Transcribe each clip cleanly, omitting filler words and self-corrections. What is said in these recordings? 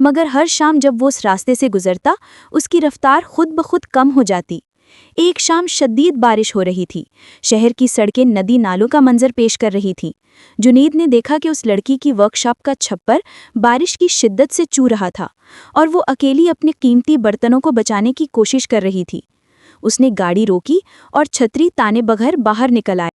مگر ہر شام جب وہ اس راستے سے گزرتا اس کی رفتار خود بخود کم ہو جاتی۔ ایک شام شدید بارش ہو رہی تھی، شہر کی سڑکیں ندی نالوں کا منظر پیش کر رہی تھیں۔ جنید نے دیکھا کہ اس لڑکی کی ورک شاپ کا چھپر بارش کی شدت سے چو رہا تھا اور وہ اکیلی اپنے قیمتی برتنوں کو بچانے کی کوشش کر رہی تھی۔ اس نے گاڑی روکی اور چھتری تانے بغیر باہر نکل آیا۔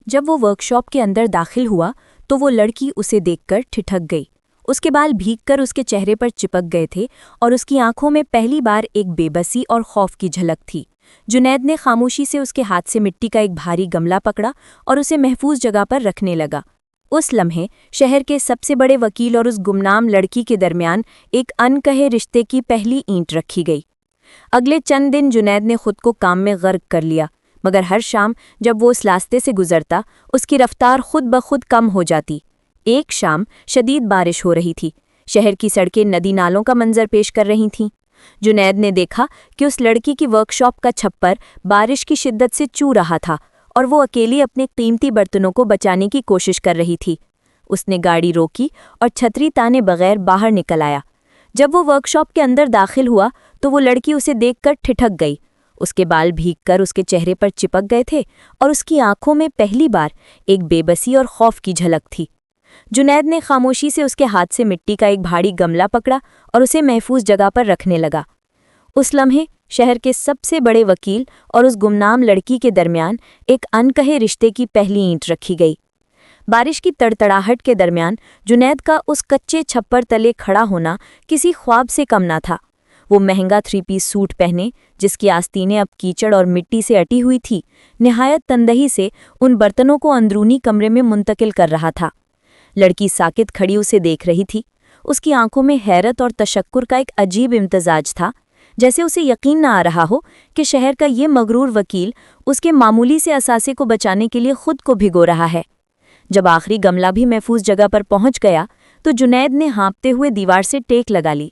جب وہ ورک شاپ کے اندر داخل ہوا تو وہ لڑکی اسے دیکھ کر ٹھٹک گئی۔ اس کے بال بھیگ کر اس کے چہرے پر چپک گئے تھے اور اس کی آنکھوں میں پہلی بار ایک بے بسی اور خوف کی جھلک تھی۔ جنید نے خاموشی سے اس کے ہاتھ سے مٹی کا ایک بھاری گملہ پکڑا اور اسے محفوظ جگہ پر رکھنے لگا۔ اس لمحے شہر کے سب سے بڑے وکیل اور اس گمنام لڑکی کے درمیان ایک انکہے رشتے کی پہلی اینٹ رکھی گئی۔ اگلے چند دن جنید نے خود کو کام میں غرق کر لیا، مگر ہر شام جب وہ اس راستے سے گزرتا اس کی رفتار خود بخود کم ہو جاتی۔ ایک شام شدید بارش ہو رہی تھی، شہر کی سڑکیں ندی نالوں کا منظر پیش کر رہی تھیں۔ جنید نے دیکھا کہ اس لڑکی کی ورک شاپ کا چھپر بارش کی شدت سے چو رہا تھا اور وہ اکیلی اپنے قیمتی برتنوں کو بچانے کی کوشش کر رہی تھی۔ اس نے گاڑی روکی اور چھتری تانے بغیر باہر نکل آیا۔ جب وہ ورک شاپ کے اندر داخل ہوا تو وہ لڑکی اسے دیکھ کر ٹھٹک گئی۔ اس کے بال بھیگ کر اس کے چہرے پر چپک گئے تھے اور اس کی آنکھوں میں پہلی بار ایک بے بسی اور خوف کی جھلک تھی۔ جنید نے خاموشی سے اس کے ہاتھ سے مٹی کا ایک بھاری گملہ پکڑا اور اسے محفوظ جگہ پر رکھنے لگا۔ اس لمحے شہر کے سب سے بڑے وکیل اور اس گمنام لڑکی کے درمیان ایک انکہے رشتے کی پہلی اینٹ رکھی گئی۔ بارش کی تڑتڑاہٹ کے درمیان جنید کا اس کچے چھپر تلے کھڑا ہونا کسی خواب سے کم نہ تھا۔ وہ مہنگا 3 پیس سوٹ پہنے، جس کی آستینیں اب کیچڑ اور مٹی سے اٹی ہوئی تھی، نہایت تندہی سے ان برتنوں کو اندرونی کمرے میں منتقل کر رہا تھا۔ لڑکی ساکت کھڑی اسے دیکھ رہی تھی۔ اس کی آنکھوں میں حیرت اور تشکر کا ایک عجیب امتزاج تھا، جیسے اسے یقین نہ آ رہا ہو کہ شہر کا یہ مغرور وکیل اس کے معمولی سے اثاثے کو بچانے کے لیے خود کو بھگو رہا ہے۔ جب آخری گملہ بھی محفوظ جگہ پر پہنچ گیا تو جنید نے ہانپتے ہوئے دیوار سے ٹیک لگا لی۔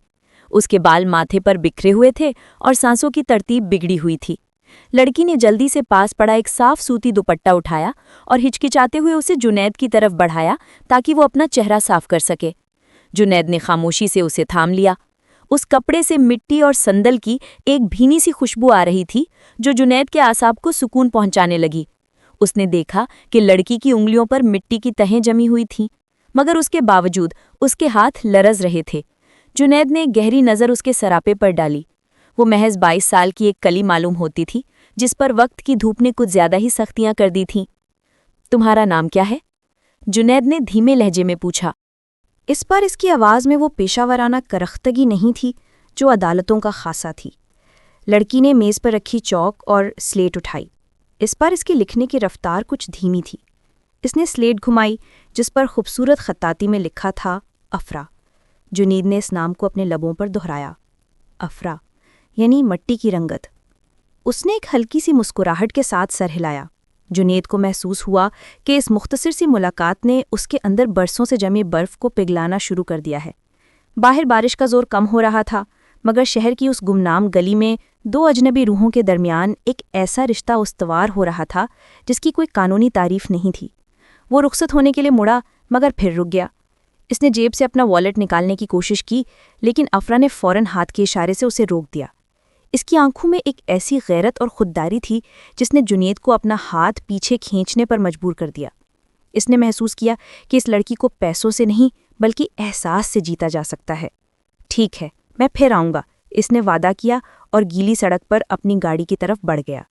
اس کے بال ماتھے پر بکھرے ہوئے تھے اور سانسوں کی ترتیب بگڑی ہوئی تھی۔ لڑکی نے جلدی سے پاس پڑا ایک صاف سوتی دوپٹہ اٹھایا اور ہچکچاتے ہوئے اسے جنید کی طرف بڑھایا تاکہ وہ اپنا چہرہ صاف کر سکے۔ جنید نے خاموشی سے اسے تھام لیا۔ اس کپڑے سے مٹی اور سندل کی ایک بھینی سی خوشبو آ رہی تھی جو جنید کے اعصاب کو سکون پہنچانے لگی۔ اس نے دیکھا کہ لڑکی کی انگلیوں پر مٹی کی تہیں جمی ہوئی تھیں، مگر اس کے باوجود اس کے ہاتھ لرز رہے تھے۔ جنید نے گہری نظر اس کے سراپے پر ڈالی۔ وہ محض 22 سال کی ایک کلی معلوم ہوتی تھی جس پر وقت کی دھوپ نے کچھ زیادہ ہی سختیاں کر دی تھیں۔ تمہارا نام کیا ہے؟ جنید نے دھیمے لہجے میں پوچھا۔ اس پر اس کی آواز میں وہ پیشہ ورانہ کرختگی نہیں تھی جو عدالتوں کا خاصہ تھی۔ لڑکی نے میز پر رکھی چاک اور سلیٹ اٹھائی۔ اس پر اس کے لکھنے کی رفتار کچھ دھیمی تھی۔ اس نے سلیٹ گھمائی جس پر خوبصورت خطاطی میں لکھا تھا افرا۔ جنید نے اس نام کو اپنے لبوں پر دہرایا، افرا یعنی مٹی کی رنگت۔ اس نے ایک ہلکی سی مسکراہٹ کے ساتھ سر ہلایا۔ جنید کو محسوس ہوا کہ اس مختصر سی ملاقات نے اس کے اندر برسوں سے جمی برف کو پگھلانا شروع کر دیا ہے۔ باہر بارش کا زور کم ہو رہا تھا، مگر شہر کی اس گمنام گلی میں 2 اجنبی روحوں کے درمیان ایک ایسا رشتہ استوار ہو رہا تھا جس کی کوئی قانونی تعریف نہیں تھی۔ وہ رخصت ہونے کے لیے مڑا مگر پھر رک گیا۔ اس نے جیب سے اپنا والیٹ نکالنے کی کوشش کی، لیکن افرا نے فوراً ہاتھ کے اشارے سے اسے روک دیا۔ اس کی آنکھوں میں ایک ایسی غیرت اور خودداری تھی جس نے جنید کو اپنا ہاتھ پیچھے کھینچنے پر مجبور کر دیا۔ اس نے محسوس کیا کہ اس لڑکی کو پیسوں سے نہیں بلکہ احساس سے جیتا جا سکتا ہے۔ ٹھیک ہے، میں پھر آؤں گا، اس نے وعدہ کیا اور گیلی سڑک پر اپنی گاڑی کی طرف بڑھ گیا۔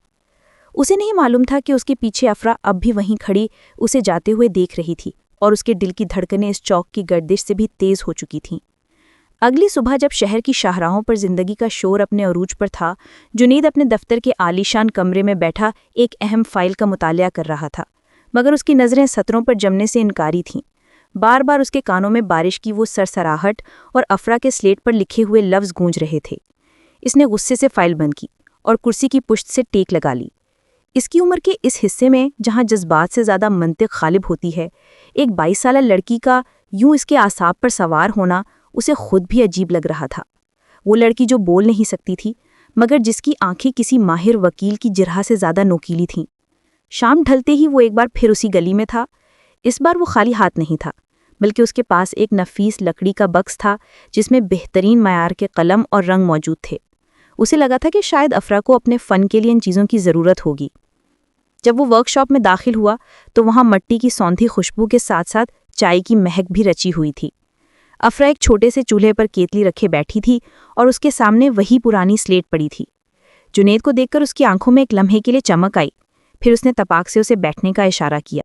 اسے نہیں معلوم تھا کہ اس کے پیچھے افرا اب بھی وہیں کھڑی اسے جاتے ہوئے دیکھ رہی تھی اور اس کے دل کی دھڑکنیں اس چوک کی گردش سے بھی تیز ہو چکی تھیں۔ اگلی صبح جب شہر کی شاہراہوں پر زندگی کا شور اپنے عروج پر تھا، جنید اپنے دفتر کے عالیشان کمرے میں بیٹھا ایک اہم فائل کا مطالعہ کر رہا تھا، مگر اس کی نظریں سطروں پر جمنے سے انکاری تھیں۔ بار بار اس کے کانوں میں بارش کی وہ سرسراہٹ اور افرا کے سلیٹ پر لکھے ہوئے لفظ گونج رہے تھے۔ اس نے غصے سے فائل بند کی اور کرسی کی پشت سے ٹیک لگا لی۔ اس کی عمر کے اس حصے میں جہاں جذبات سے زیادہ منطق غالب ہوتی ہے، ایک 22 سالہ لڑکی کا یوں اس کے اعصاب پر سوار ہونا اسے خود بھی عجیب لگ رہا تھا۔ وہ لڑکی جو بول نہیں سکتی تھی، مگر جس کی آنکھیں کسی ماہر وکیل کی جرح سے زیادہ نوکیلی تھیں۔ شام ڈھلتے ہی وہ ایک بار پھر اسی گلی میں تھا۔ اس بار وہ خالی ہاتھ نہیں تھا، بلکہ اس کے پاس ایک نفیس لکڑی کا بکس تھا جس میں بہترین معیار کے قلم اور رنگ موجود تھے۔ اسے لگا تھا کہ شاید افرا کو اپنے فن کے لیے ان چیزوں کی ضرورت ہوگی۔ جب وہ ورک شاپ میں داخل ہوا تو وہاں مٹی کی سوندھی خوشبو کے ساتھ ساتھ چائے کی مہک بھی رچی ہوئی تھی۔ افرا ایک چھوٹے سے چولہے پر کیتلی رکھے بیٹھی تھی اور اس کے سامنے وہی پرانی سلیٹ پڑی تھی۔ جنید کو دیکھ کر اس کی آنکھوں میں ایک لمحے کے لیے چمک آئی، پھر اس نے تپاک سے اسے بیٹھنے کا اشارہ کیا۔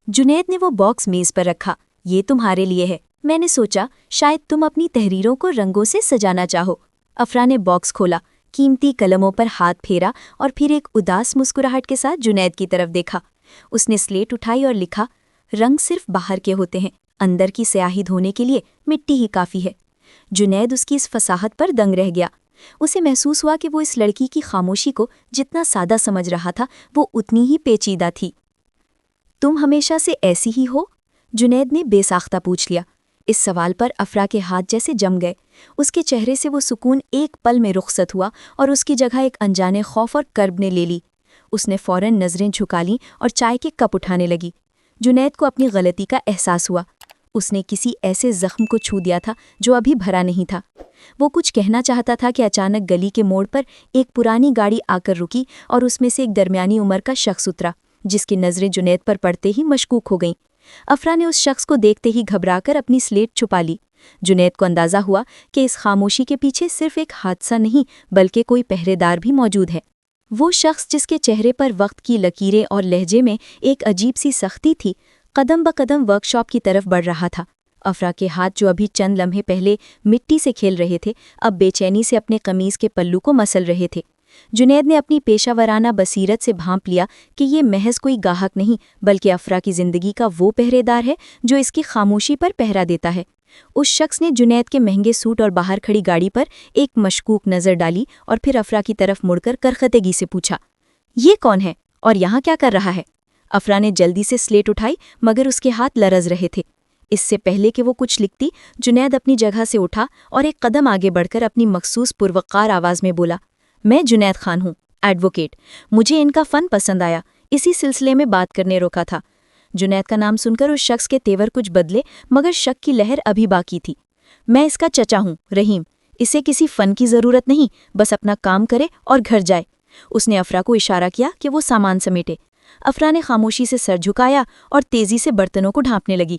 جنید نے وہ باکس میز پر رکھا۔ یہ تمہارے لیے ہے، میں نے سوچا شاید تم اپنی تحریروں کو رنگوں سے سجانا چاہو۔ افرا نے باکس کھولا، قیمتی قلموں پر ہاتھ پھیرا اور پھر ایک اداس مسکراہٹ کے ساتھ جنید کی طرف دیکھا۔ اس نے سلیٹ اٹھائی اور لکھا، رنگ صرف باہر کے ہوتے ہیں، اندر کی سیاہی دھونے کے لیے مٹی ہی کافی ہے۔ جنید اس کی اس فصاحت پر دنگ رہ گیا۔ اسے محسوس ہوا کہ وہ اس لڑکی کی خاموشی کو جتنا سادہ سمجھ رہا تھا وہ اتنی ہی پیچیدہ تھی۔ تم ہمیشہ سے ایسی ہی ہو؟ جنید نے بے ساختہ پوچھ لیا۔ اس سوال پر افرا کے ہاتھ جیسے جم گئے۔ اس کے چہرے سے وہ سکون ایک پل میں رخصت ہوا اور اس کی جگہ ایک انجانے خوف اور کرب نے لے لی۔ اس نے فوراً نظریں جھکا لیں اور چائے کے کپ اٹھانے لگی۔ جنید کو اپنی غلطی کا احساس ہوا۔ اس نے کسی ایسے زخم کو چھو دیا تھا جو ابھی بھرا نہیں تھا۔ وہ کچھ کہنا چاہتا تھا کہ اچانک گلی کے موڑ پر ایک پرانی گاڑی آ کر رکی اور اس میں سے ایک درمیانی عمر کا شخص اترا، جس کی نظریں جنید پر پڑتے ہی مشکوک ہو گئیں۔ افرا نے اس شخص کو دیکھتے ہی گھبرا کر اپنی سلیٹ چھپا لی۔ جنید کو اندازہ ہوا کہ اس خاموشی کے پیچھے صرف ایک حادثہ نہیں بلکہ کوئی پہرے دار بھی موجود ہے۔ وہ شخص جس کے چہرے پر وقت کی لکیریں اور لہجے میں ایک عجیب سی سختی تھی، قدم بقدم ورک شاپ کی طرف بڑھ رہا تھا۔ افرا کے ہاتھ جو ابھی چند لمحے پہلے مٹی سے کھیل رہے تھے اب بے چینی سے اپنے قمیض کے پلو کو مسل رہے تھے۔ جنید نے اپنی پیشہ ورانہ بصیرت سے بھانپ لیا کہ یہ محض کوئی گاہک نہیں بلکہ افرا کی زندگی کا وہ پہرے دار ہے جو اس کی خاموشی پر پہرا دیتا ہے۔ اس شخص نے جنید کے مہنگے سوٹ اور باہر کھڑی گاڑی پر ایک مشکوک نظر ڈالی اور پھر افرا کی طرف مڑ کر کرختگی سے پوچھا، یہ کون ہے اور یہاں کیا کر رہا ہے؟ افرا نے جلدی سے سلیٹ اٹھائی مگر اس کے ہاتھ لرز رہے تھے۔ اس سے پہلے کہ وہ کچھ لکھتی، جنید اپنی جگہ سے اٹھا اور ایک قدم آگے بڑھ کر اپنی مخصوص پروقار آواز میں بولا، میں جنید خان ہوں، ایڈوکیٹ۔ مجھے ان کا فن پسند آیا، اسی سلسلے میں بات کرنے روکا تھا۔ جنید کا نام سن کر اس شخص کے تیور کچھ بدلے مگر شک کی لہر ابھی باقی تھی۔ میں اس کا چچا ہوں، رحیم۔ اسے کسی فن کی ضرورت نہیں، بس اپنا کام کرے اور گھر جائے۔ اس نے افرا کو اشارہ کیا کہ وہ سامان سمیٹے۔ افرا نے خاموشی سے سر جھکایا اور تیزی سے برتنوں کو ڈھانپنے لگی۔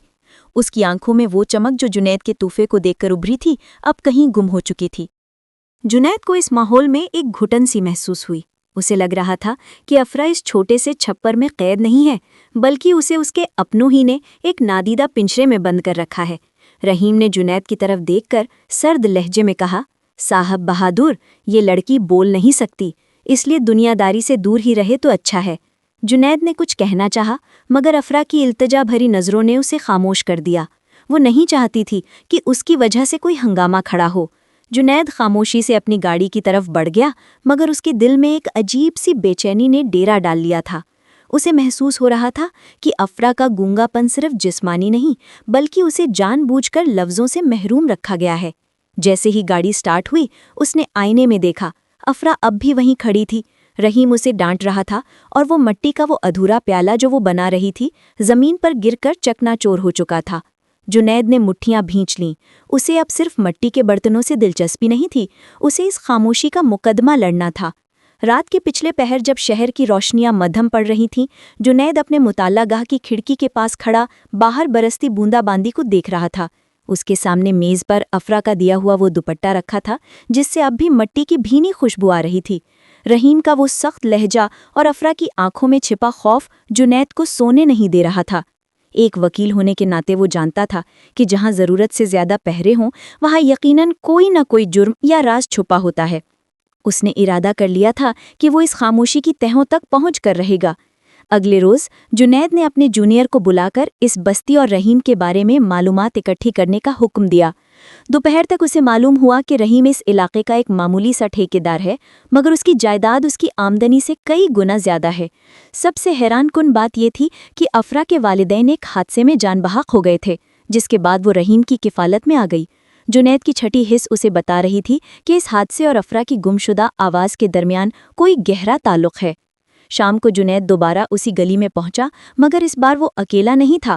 اس کی آنکھوں میں وہ چمک جو جنید کے تحفے کو دیکھ کر ابھری تھی اب کہیں گم ہو چکی تھی۔ جنید کو اس ماحول میں ایک گھٹن سی محسوس ہوئی۔ اسے لگ رہا تھا کہ افرا اس چھوٹے سے چھپر میں قید نہیں ہے بلکہ اسے اس کے اپنوں ہی نے ایک نادیدہ پنجرے میں بند کر رکھا ہے۔ رحیم نے جنید کی طرف دیکھ کر سرد لہجے میں کہا، صاحب بہادر، یہ لڑکی بول نہیں سکتی، اس لیے دنیا داری سے دور ہی رہے تو اچھا ہے۔ جنید نے کچھ کہنا چاہا مگر افرا کی التجا بھری نظروں نے اسے خاموش کر دیا۔ وہ نہیں چاہتی تھی کہ اس کی وجہ سے کوئی ہنگامہ کھڑا ہو۔ جنید خاموشی سے اپنی گاڑی کی طرف بڑھ گیا مگر اس کے دل میں ایک عجیب سی بے چینی نے ڈیرا ڈال لیا تھا۔ اسے محسوس ہو رہا تھا کہ افرا کا گونگا پن صرف جسمانی نہیں بلکہ اسے جان بوجھ کر لفظوں سے محروم رکھا گیا ہے۔ جیسے ہی گاڑی سٹارٹ ہوئی اس نے آئینے میں دیکھا، افرا اب بھی وہیں کھڑی تھی۔ رحیم اسے ڈانٹ رہا تھا اور وہ مٹی کا وہ ادھورا پیالہ جو وہ بنا رہی تھی زمین پر گر کر چکنا چور ہو چکا تھا۔ جنید نے مٹھیاں بھینچ لیں۔ اسے اب صرف مٹی کے برتنوں سے دلچسپی نہیں تھی، اسے اس خاموشی کا مقدمہ لڑنا تھا۔ رات کے پچھلے پہر جب شہر کی روشنیاں مدھم پڑ رہی تھیں، جنید اپنے مطالعہ گاہ کی کھڑکی کے پاس کھڑا باہر برستی بوندا باندی کو دیکھ رہا تھا۔ اس کے سامنے میز پر افرا کا دیا ہوا وہ دوپٹہ رکھا تھا جس سے اب بھی مٹی کی بھینی خوشبو آ رہی تھی۔ رحیم کا وہ سخت لہجہ اور افرا کی آنکھوں میں چھپا خوف جنید کو سونے نہیں دے رہا تھا۔ ایک وکیل ہونے کے ناطے وہ جانتا تھا کہ جہاں ضرورت سے زیادہ پہرے ہوں وہاں یقیناً کوئی نہ کوئی جرم یا راز چھپا ہوتا ہے۔ اس نے ارادہ کر لیا تھا کہ وہ اس خاموشی کی تہوں تک پہنچ کر رہے گا۔ اگلے روز جنید نے اپنے جونیئر کو بلا کر اس بستی اور رحیم کے بارے میں معلومات اکٹھی کرنے کا حکم دیا۔ دوپہر تک اسے معلوم ہوا کہ رحیم اس علاقے کا ایک معمولی سا ٹھیکیدار ہے مگر اس کی جائیداد اس کی آمدنی سے کئی گنا زیادہ ہے۔ سب سے حیران کن بات یہ تھی کہ افرا کے والدین ایک حادثے میں جان بحق ہو گئے تھے جس کے بعد وہ رحیم کی کفالت میں آ گئی۔ جنید کی چھٹی حس اسے بتا رہی تھی کہ اس حادثے اور افرا کی گمشدہ آواز کے درمیان کوئی گہرا تعلق ہے۔ شام کو جنید دوبارہ اسی گلی میں پہنچا مگر اس بار وہ اکیلا نہیں تھا۔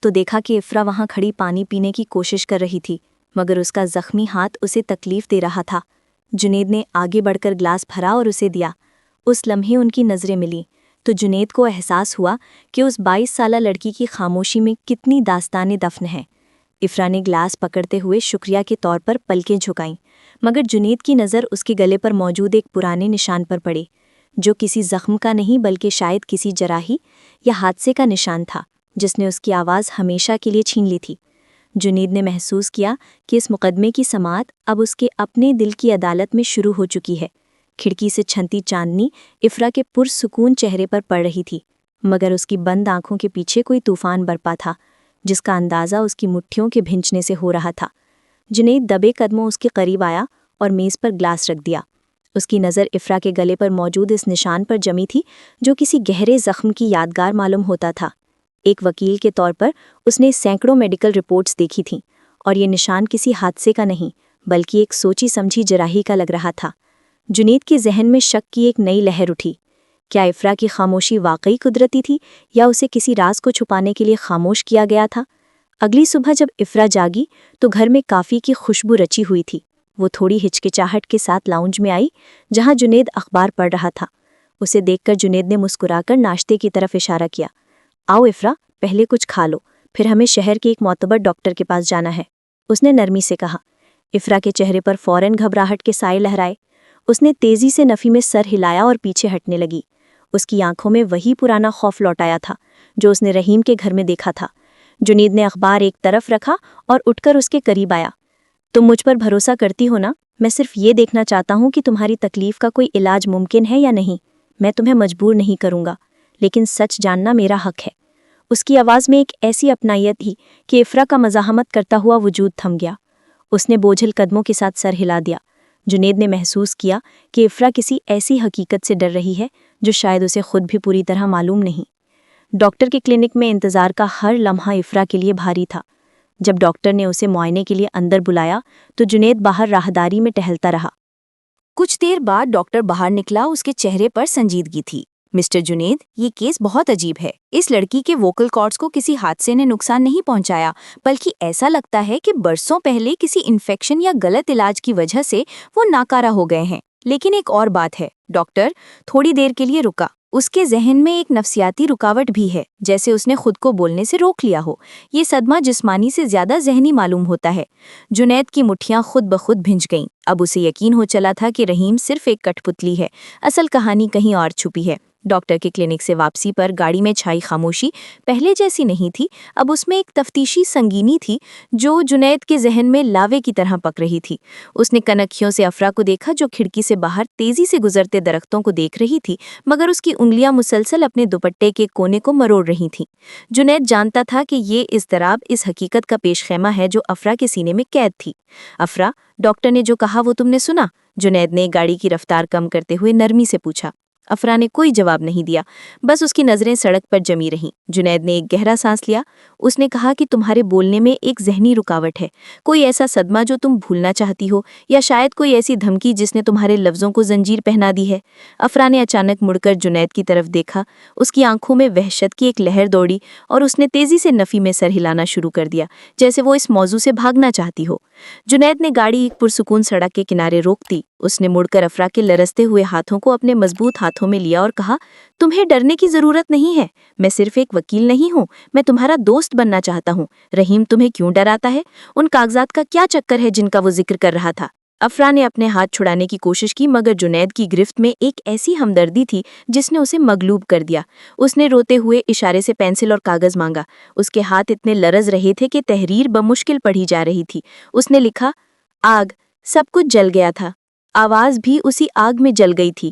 تو دیکھا کہ افرا وہاں کھڑی پانی پینے کی کوشش کر رہی تھی، مگر اس کا زخمی ہاتھ اسے تکلیف دے رہا تھا۔ جنید نے آگے بڑھ کر گلاس بھرا اور اسے دیا۔ اس لمحے ان کی نظریں ملیں تو جنید کو احساس ہوا کہ اس 22 سالہ لڑکی کی خاموشی میں کتنی داستانیں دفن ہیں۔ افرا نے گلاس پکڑتے ہوئے شکریہ کے طور پر پلکیں جھکائیں، مگر جنید کی نظر اس کے گلے پر موجود ایک پرانے نشان پر پڑی، جو کسی زخم کا نہیں بلکہ شاید کسی جراحی یا حادثے کا نشان تھا جس نے اس کی آواز ہمیشہ کے لیے چھین لی تھی۔ جنید نے محسوس کیا کہ اس مقدمے کی سماعت اب اس کے اپنے دل کی عدالت میں شروع ہو چکی ہے۔ کھڑکی سے چھنتی چاندنی افرا کے پرسکون چہرے پر پڑ رہی تھی، مگر اس کی بند آنکھوں کے پیچھے کوئی طوفان برپا تھا جس کا اندازہ اس کی مٹھیوں کے بھنچنے سے ہو رہا تھا۔ جنید دبے قدموں اس کے قریب آیا اور میز پر گلاس رکھ دیا۔ اس کی نظر افرا کے گلے پر موجود اس نشان پر جمی تھی جو کسی گہرے زخم کی یادگار معلوم ہوتا تھا۔ ایک وکیل کے طور پر اس نے سینکڑوں میڈیکل رپورٹس دیکھی تھیں، اور یہ نشان کسی حادثے کا نہیں بلکہ ایک سوچی سمجھی جراحی کا لگ رہا تھا۔ جنید کے ذہن میں شک کی ایک نئی لہر اٹھی۔ کیا افرا کی خاموشی واقعی قدرتی تھی یا اسے کسی راز کو چھپانے کے لیے خاموش کیا گیا تھا؟ اگلی صبح جب افرا جاگی تو گھر میں کافی کی خوشبو رچی ہوئی تھی۔ وہ تھوڑی ہچکچاہٹ کے ساتھ لاؤنج میں آئی جہاں جنید اخبار پڑھ رہا تھا۔ اسے دیکھ کر جنید نے مسکرا کر ناشتے کی طرف اشارہ کیا۔ آؤ افرا، پہلے کچھ کھا لو، پھر ہمیں شہر کے ایک معتبر ڈاکٹر کے پاس جانا ہے، اس نے نرمی سے کہا۔ افرا کے چہرے پر فوراً گھبراہٹ کے سائے لہرائے۔ اس نے تیزی سے نفی میں سر ہلایا اور پیچھے ہٹنے لگی۔ اس کی آنکھوں میں وہی پرانا خوف لوٹ آیا تھا جو اس نے رحیم کے گھر میں دیکھا تھا۔ جنید نے اخبار ایک طرف رکھا اور اٹھ کر اس کے قریب آیا۔ تم مجھ پر بھروسہ کرتی ہو نا؟ میں صرف یہ دیکھنا چاہتا ہوں کہ تمہاری تکلیف کا کوئی علاج ممکن ہے یا نہیں۔ میں تمہیں مجبور نہیں کروں گا، لیکن سچ جاننا میرا حق ہے۔ اس کی آواز میں ایک ایسی اپنائیت تھی کہ افرا کا مزاحمت کرتا ہوا وجود تھم گیا۔ اس نے بوجھل قدموں کے ساتھ سر ہلا دیا۔ جنید نے محسوس کیا کہ افرا کسی ایسی حقیقت سے ڈر رہی ہے جو شاید اسے خود بھی پوری طرح معلوم نہیں۔ ڈاکٹر کے کلینک میں انتظار کا ہر لمحہ افرا کے لیے بھاری تھا۔ جب ڈاکٹر نے اسے معائنے کے لیے اندر بلایا تو جنید باہر راہداری میں ٹہلتا رہا۔ کچھ دیر بعد ڈاکٹر باہر نکلا، اس کے چہرے پر سنجیدگی تھی۔ مسٹر جنید، یہ کیس بہت عجیب ہے۔ اس لڑکی کے ووکل کارڈز کو کسی حادثے نے نقصان نہیں پہنچایا، بلکہ ایسا لگتا ہے کہ برسوں پہلے کسی انفیکشن یا غلط علاج کی وجہ سے وہ ناکارہ ہو گئے ہیں۔ لیکن ایک اور بات ہے۔ ڈاکٹر تھوڑی دیر کے لیے رکا۔ اس کے ذہن میں ایک نفسیاتی رکاوٹ بھی ہے، جیسے اس نے خود کو بولنے سے روک لیا ہو۔ یہ صدمہ جسمانی سے زیادہ ذہنی معلوم ہوتا ہے۔ جنید کی مٹھیاں خود بخود بھنج گئیں۔ اب اسے یقین ہو چلا تھا کہ رحیم صرف ایک کٹ پتلی ہے، اصل کہانی کہیں اور چھپی ہے۔ ڈاکٹر کے کلینک سے واپسی پر گاڑی میں چھائی خاموشی پہلے جیسی نہیں تھی، اب اس میں ایک تفتیشی سنگینی تھی جو جنید کے ذہن میں لاوے کی طرح پک رہی تھی۔ اس نے کنکھیوں سے افرا کو دیکھا جو کھڑکی سے باہر تیزی سے گزرتے درختوں کو دیکھ رہی تھی، مگر اس کی انگلیاں مسلسل اپنے دوپٹے کے کونے کو مروڑ رہی تھیں۔ جنید جانتا تھا کہ یہ اضطراب اس حقیقت کا پیش خیمہ ہے جو افرا کے سینے میں قید تھی۔ افرا، ڈاکٹر نے جو کہا وہ تم نے سنا؟ جنید نے گاڑی کی رفتار کم کرتے ہوئے نرمی سے پوچھا۔ افرا نے کوئی جواب نہیں دیا، بس اس کی نظریں سڑک پر جمی رہیں۔ جنید نے ایک گہرا سانس لیا۔ اس نے کہا کہ تمہارے بولنے میں ایک ذہنی رکاوٹ ہے، کوئی ایسا صدمہ جو تم بھولنا چاہتی ہو، یا شاید کوئی ایسی دھمکی جس نے تمہارے لفظوں کو زنجیر پہنا دی ہے۔ افرا نے اچانک مڑ کر جنید کی طرف دیکھا۔ اس کی آنکھوں میں وحشت کی ایک لہر دوڑی اور اس نے تیزی سے نفی میں سر ہلانا شروع کر دیا، جیسے وہ اس موضوع سے بھاگنا چاہتی ہو۔ جنید نے گاڑی ایک پرسکون سڑک کے کنارے روک دی۔ اس نے مڑ کر افرا کے لرزتے ہوئے ہاتھوں کو اپنے مضبوط ہاتھوں میں لیا اور کہا، تمہیں ڈرنے کی ضرورت نہیں ہے، میں صرف ایک وکیل نہیں ہوں، میں تمہارا دوست بننا چاہتا ہوں۔ رحیم تمہیں کیوں ڈراتا ہے؟ ان کاغذات کا کیا چکر ہے جن کا وہ ذکر کر رہا تھا؟ افرا نے اپنے ہاتھ چھڑانے کی کوشش کی، مگر جنید کی گرفت میں ایک ایسی ہمدردی تھی جس نے اسے مغلوب کر دیا۔ اس نے روتے ہوئے اشارے سے پینسل اور کاغذ مانگا۔ اس کے ہاتھ اتنے لرز رہے تھے کہ تحریر بمشکل پڑھی جا رہی تھی۔ اس نے لکھا، آگ، سب کچھ جل گیا تھا، آواز بھی اسی آگ میں جل گئی تھی۔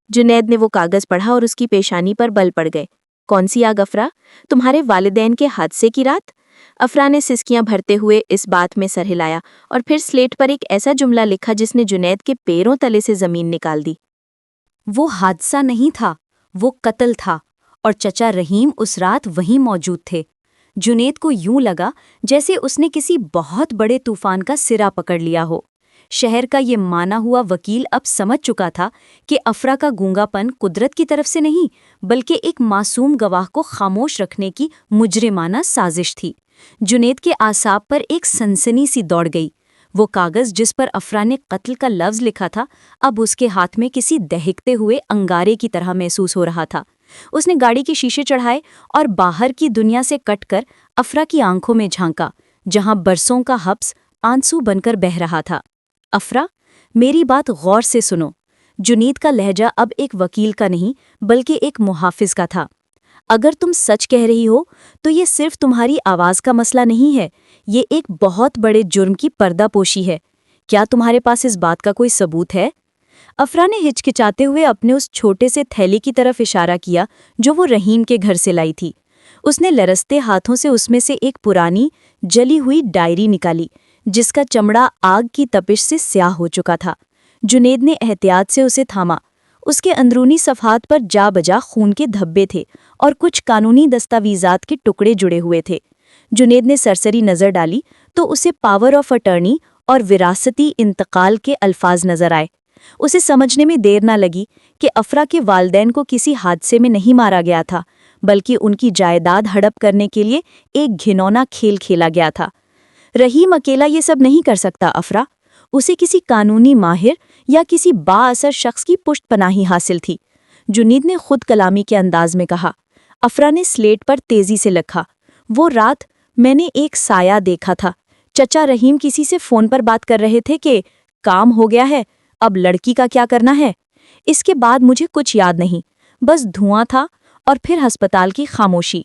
جنید نے وہ کاغذ پڑھا اور اس کی پیشانی پر بل پڑ گئے۔ کون سی آگ افرا؟ تمہارے والدین کے حادثے کی رات؟ افرا نے سسکیاں بھرتے ہوئے اس بات میں سر ہلایا اور پھر سلیٹ پر ایک ایسا جملہ لکھا جس نے جنید کے پیروں تلے سے زمین نکال دی۔ وہ حادثہ نہیں تھا، وہ قتل تھا، اور چچا رحیم اس رات وہیں موجود تھے۔ جنید کو یوں لگا جیسے اس نے کسی بہت بڑے طوفان کا سرا پکڑ لیا ہو۔ شہر کا یہ مانا ہوا وکیل اب سمجھ چکا تھا کہ افرا کا گونگا پن قدرت کی طرف سے نہیں بلکہ ایک معصوم گواہ کو خاموش رکھنے کی مجرمانہ سازش تھی۔ جنید کے اعصاب پر ایک سنسنی سی دوڑ گئی۔ وہ کاغذ جس پر افرا نے قتل کا لفظ لکھا تھا اب اس کے ہاتھ میں کسی دہکتے ہوئے انگارے کی طرح محسوس ہو رہا تھا۔ اس نے گاڑی کے شیشے چڑھائے اور باہر کی دنیا سے کٹ کر افرا کی آنکھوں میں جھانکا، جہاں برسوں کا حبس آنسو بن کر بہہ رہا تھا۔ افرا، میری بات غور سے سنو۔ جنید کا لہجہ اب ایک وکیل کا نہیں بلکہ ایک محافظ کا تھا۔ اگر تم سچ کہہ رہی ہو تو یہ صرف تمہاری آواز کا مسئلہ نہیں ہے، یہ ایک بہت بڑے جرم کی پردہ پوشی ہے۔ کیا تمہارے پاس اس بات کا کوئی ثبوت ہے؟ افرا نے ہچکچاتے ہوئے اپنے اس چھوٹے سے تھیلے کی طرف اشارہ کیا جو وہ رحیم کے گھر سے لائی تھی۔ اس نے لرزتے ہاتھوں سے اس میں سے ایک پرانی جلی ہوئی ڈائری نکالی جس کا چمڑا آگ کی تپش سے سیاہ ہو چکا تھا۔ جنید نے احتیاط سے اسے تھاما۔ اس کے اندرونی صفحات پر جا بجا خون کے دھبے تھے اور کچھ قانونی دستاویزات کے ٹکڑے جڑے ہوئے تھے۔ جنید نے سرسری نظر ڈالی تو اسے پاور آف اٹرنی اور وراثتی انتقال کے الفاظ نظر آئے۔ اسے سمجھنے میں دیر نہ لگی کہ افرا کے والدین کو کسی حادثے میں نہیں مارا گیا تھا بلکہ ان کی جائیداد ہڑپ کرنے کے لیے ایک گھنونا کھیل کھیلا گیا تھا۔ رحیم اکیلا یہ سب نہیں کر سکتا افرا، اسے کسی قانونی ماہر یا کسی با اثر شخص کی پشت پناہی حاصل تھی۔ جنید نے خود کلامی کے انداز میں کہا۔ افرا نے سلیٹ پر تیزی سے لکھا، وہ رات میں نے ایک سایہ دیکھا تھا۔ چچا رحیم کسی سے فون پر بات کر رہے تھے کہ کام ہو گیا ہے، اب لڑکی کا کیا کرنا ہے۔ اس کے بعد مجھے کچھ یاد نہیں، بس دھواں تھا اور پھر ہسپتال کی خاموشی۔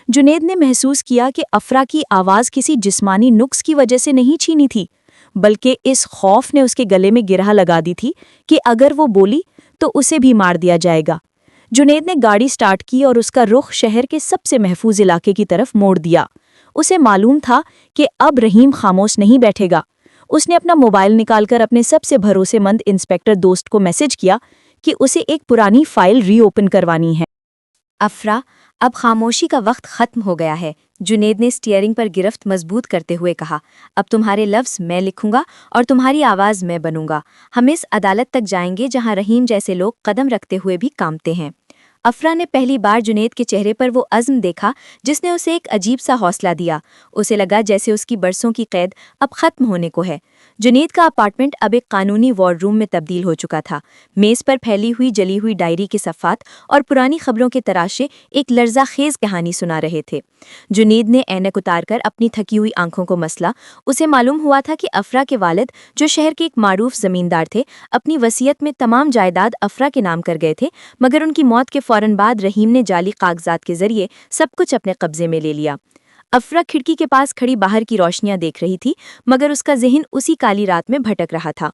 جنید نے محسوس کیا کہ افرا کی آواز کسی جسمانی نقص کی وجہ سے نہیں چھینی تھی بلکہ اس خوف نے اس کے گلے میں گرہ لگا دی تھی کہ اگر وہ بولی تو اسے بھی مار دیا جائے گا۔ جنید نے گاڑی سٹارٹ کی اور اس کا رخ شہر کے سب سے محفوظ علاقے کی طرف موڑ دیا۔ اسے معلوم تھا کہ اب رحیم خاموش نہیں بیٹھے گا۔ اس نے اپنا موبائل نکال کر اپنے سب سے بھروسے مند انسپیکٹر دوست کو میسج کیا کہ اسے ایک پرانی فائل ری اوپن کروانی ہے۔ افرا، اب خاموشی کا وقت ختم ہو گیا ہے، جنید نے اسٹیئرنگ پر گرفت مضبوط کرتے ہوئے کہا۔ اب تمہارے لفظ میں لکھوں گا اور تمہاری آواز میں بنوں گا۔ ہم اس عدالت تک جائیں گے جہاں رحیم جیسے لوگ قدم رکھتے ہوئے بھی کانپتے ہیں۔ افرا نے پہلی بار جنید کے چہرے پر وہ عزم دیکھا جس نے اسے ایک عجیب سا حوصلہ دیا۔ اسے لگا جیسے اس کی برسوں کی قید اب ختم ہونے کو ہے۔ جنید کا اپارٹمنٹ اب ایک قانونی وار روم میں تبدیل ہو چکا تھا۔ میز پر پھیلی ہوئی جلی ہوئی ڈائری کے صفحات اور پرانی خبروں کے تراشے ایک لرزہ خیز کہانی سنا رہے تھے۔ جنید نے اینک اتار کر اپنی تھکی ہوئی آنکھوں کو مسلا۔ اسے معلوم ہوا تھا کہ افرا کے والد، جو شہر کے ایک معروف زمیندار تھے، اپنی وصیت میں تمام جائیداد افرا کے نام کر گئے تھے، مگر ان کی موت کے فوراً بعد رحیم نے جعلی کاغذات کے ذریعے سب کچھ اپنے قبضے میں لے لیا۔ افرا کھڑکی کے پاس کھڑی باہر کی روشنیاں دیکھ رہی تھی مگر اس کا ذہن اسی کالی رات میں بھٹک رہا تھا۔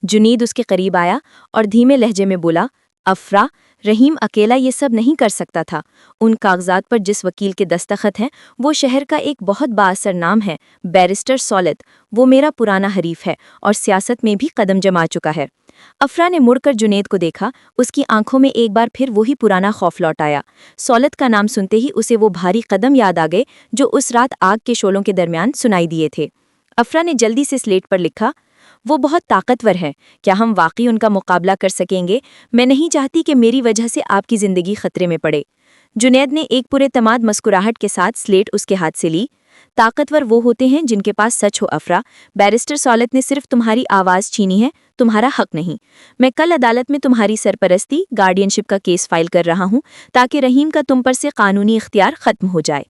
جنید اس کے قریب آیا اور دھیمے لہجے میں بولا، افرا، رحیم اکیلا یہ سب نہیں کر سکتا تھا۔ ان کاغذات پر جس وکیل کے دستخط ہیں وہ شہر کا ایک بہت بااثر نام ہے، بیرسٹر سولت۔ وہ میرا پرانا حریف ہے اور سیاست میں بھی قدم جما چکا ہے۔ افرا نے مڑ کر جنید کو دیکھا۔ اس کی آنکھوں میں ایک بار پھر وہی پرانا خوف لوٹ آیا۔ سولت کا نام سنتے ہی اسے وہ بھاری قدم یاد آ گئے جو اس رات آگ کے شعلوں کے درمیان سنائی دیے تھے۔ افرا نے جلدی سے سلیٹ پر لکھا، وہ بہت طاقتور ہیں، کیا ہم واقعی ان کا مقابلہ کر سکیں گے؟ میں نہیں چاہتی کہ میری وجہ سے آپ کی زندگی خطرے میں پڑے۔ جنید نے ایک پورے اعتماد مسکراہٹ کے ساتھ سلیٹ اس کے ہاتھ سے لی۔ طاقتور وہ ہوتے ہیں جن کے پاس سچ ہو افرا۔ بیرسٹر سولت نے صرف تمہاری آواز چھینی ہے، تمہارا حق نہیں۔ میں کل عدالت میں تمہاری سرپرستی، گارڈین شپ کا کیس فائل کر رہا ہوں تاکہ رحیم کا تم پر سے قانونی اختیار ختم ہو جائے۔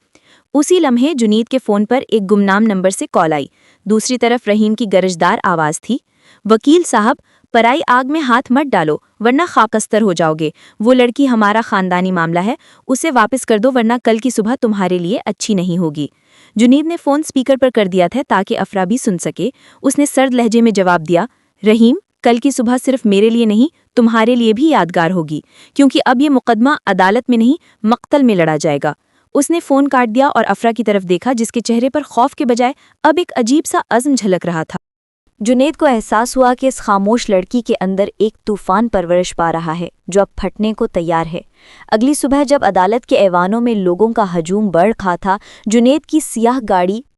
اسی لمحے جنید کے فون پر ایک گمنام نمبر سے کال آئی۔ دوسری طرف رحیم کی گرجدار آواز تھی، وکیل صاحب، پرائی آگ میں ہاتھ مت ڈالو ورنہ خاکستر ہو جاؤ گے۔ وہ لڑکی ہمارا خاندانی معاملہ ہے، اسے واپس کر دو ورنہ کل کی صبح تمہارے لیے اچھی نہیں ہوگی۔ جنید نے فون سپیکر پر کر دیا تھا تاکہ افرا بھی سن سکے۔ اس نے سرد لہجے میں جواب دیا، رحیم، کل کی صبح صرف میرے لیے نہیں تمہارے لیے بھی یادگار ہوگی، کیونکہ اب یہ مقدمہ عدالت میں نہیں مقتل میں لڑا جائے گا۔ اس نے فون کاٹ دیا اور افرا کی طرف دیکھا جس کے چہرے پر خوف کے بجائے اب ایک عجیب سا عزم جھلک رہا تھا۔ جنید کو احساس ہوا کہ اس خاموش لڑکی کے اندر ایک طوفان پرورش پا رہا ہے جو اب پھٹنے کو تیار ہے۔ اگلی صبح جب عدالت کے ایوانوں میں لوگوں کا ہجوم بڑھ رہا تھا، جنید کی سیاہ گاڑی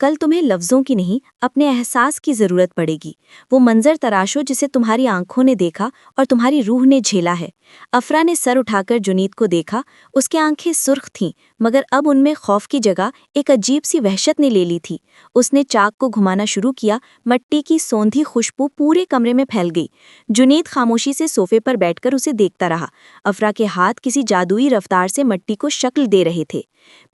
کل تمہیں لفظوں کی نہیں اپنے احساس کی ضرورت پڑے گی، وہ منظر تراشو جسے تمہاری آنکھوں نے دیکھا اور تمہاری روح نے جھیلا ہے۔ افرا نے سر اٹھا کر جنید کو دیکھا، اس کی آنکھیں سرخ تھیں مگر اب ان میں خوف کی جگہ ایک عجیب سی وحشت نے لے لی تھی۔ اس نے چاک کو گھمانا شروع کیا، مٹی کی سوندھی خوشبو پورے کمرے میں پھیل گئی۔ جنید خاموشی سے صوفے پر بیٹھ کر اسے دیکھتا رہا۔ افرا کے ہاتھ کسی جادوئی رفتار سے مٹی کو شکل دے رہے تھے۔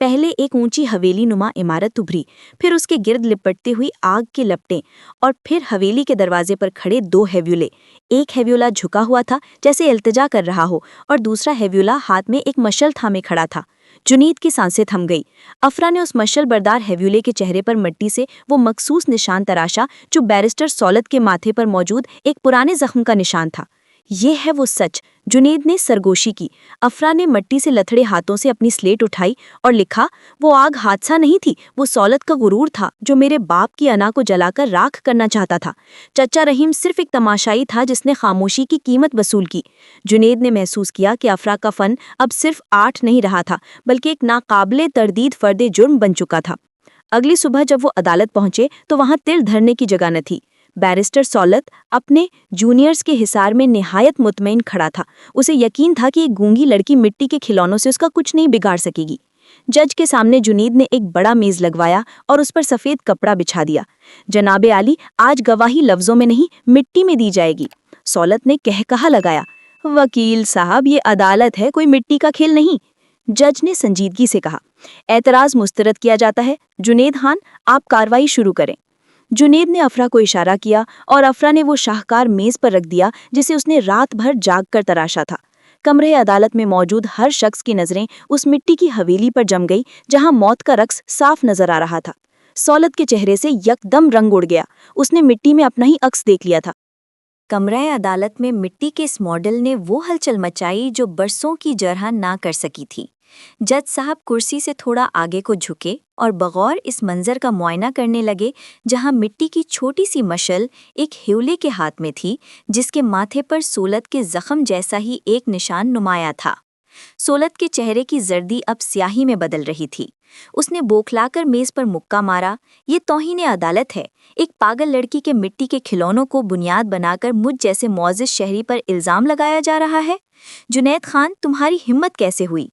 پہلے ایک اونچی حویلی نما عمارت ابھری، پھر اس کے گرد لپٹتی ہوئی آگ کی لپٹیں، اور پھر حویلی کے دروازے پر کھڑے 2 ہیویولے۔ ایک ہیویولا جھکا ہوا تھا جیسے التجا کر رہا ہو، اور دوسرا ہیویولا ہاتھ میں ایک مشل تھامے کھڑا تھا۔ جنید کی سانسیں تھم گئی۔ افرا نے اس مشل بردار ہیویولے کے چہرے پر مٹی سے وہ مخصوص نشان تراشا جو بیرسٹر سولت کے ماتھے پر موجود ایک پرانے زخم کا نشان تھا۔ یہ ہے وہ سچ، جنید نے سرگوشی کی۔ افرا نے مٹی سے لتھڑے ہاتھوں سے اپنی سلیٹ اٹھائی اور لکھا، وہ آگ حادثہ نہیں تھی، وہ سولت کا غرور تھا جو میرے باپ کی انا کو جلا کر راکھ کرنا چاہتا تھا۔ چچا رحیم صرف ایک تماشائی تھا جس نے خاموشی کی قیمت وصول کی۔ جنید نے محسوس کیا کہ افرا کا فن اب صرف آرٹ نہیں رہا تھا بلکہ ایک ناقابل تردید فرد جرم بن چکا تھا۔ اگلی صبح جب وہ عدالت پہنچے تو وہاں تل دھرنے کی جگہ نہ تھی۔ بیرسٹر سولت اپنے جونیئرز کے حصار میں نہایت مطمئن کھڑا تھا۔ اسے یقین تھا کہ ایک گونگی لڑکی مٹی کے کھلونوں سے اس کا کچھ نہیں بگاڑ سکے گی۔ جج کے سامنے جنید نے ایک بڑا میز لگوایا اور اس پر سفید کپڑا بچھا دیا۔ جناب عالی، آج گواہی لفظوں میں نہیں مٹی میں دی جائے گی۔ سولت نے کہا لگایا، وکیل صاحب یہ عدالت ہے، کوئی مٹی کا کھیل نہیں۔ جج نے سنجیدگی سے کہا، اعتراض مسترد کیا جاتا ہے۔ جنید خان، آپ کارروائی شروع کریں۔ جنید نے افرا کو اشارہ کیا اور افرا نے وہ شاہکار میز پر رکھ دیا جسے اس نے رات بھر جاگ کر تراشا تھا۔ کمرے عدالت میں موجود ہر شخص کی نظریں اس مٹی کی حویلی پر جم گئی جہاں موت کا رقص صاف نظر آ رہا تھا۔ سولت کے چہرے سے یکدم رنگ اڑ گیا، اس نے مٹی میں اپنا ہی عکس دیکھ لیا تھا۔ کمرہ عدالت میں مٹی کے اس ماڈل نے وہ ہلچل مچائی جو برسوں کی جرح نہ کر سکی تھی۔ جج صاحب کرسی سے تھوڑا آگے کو جھکے اور بغور اس منظر کا معائنہ کرنے لگے جہاں مٹی کی چھوٹی سی مشل ایک ہیولے کے ہاتھ میں تھی جس کے ماتھے پر سولت کے زخم جیسا ہی ایک نشان نمایاں تھا۔ سولت کے چہرے کی زردی اب سیاہی میں بدل رہی تھی۔ اس نے بوکھلا کر میز پر مکہ مارا، یہ توہین عدالت ہے، ایک پاگل لڑکی کے مٹی کے کھلونوں کو بنیاد بنا کر مجھ جیسے معزز شہری پر الزام لگایا جا رہا ہے۔ جنید خان، تمہاری ہمت کیسے ہوئی؟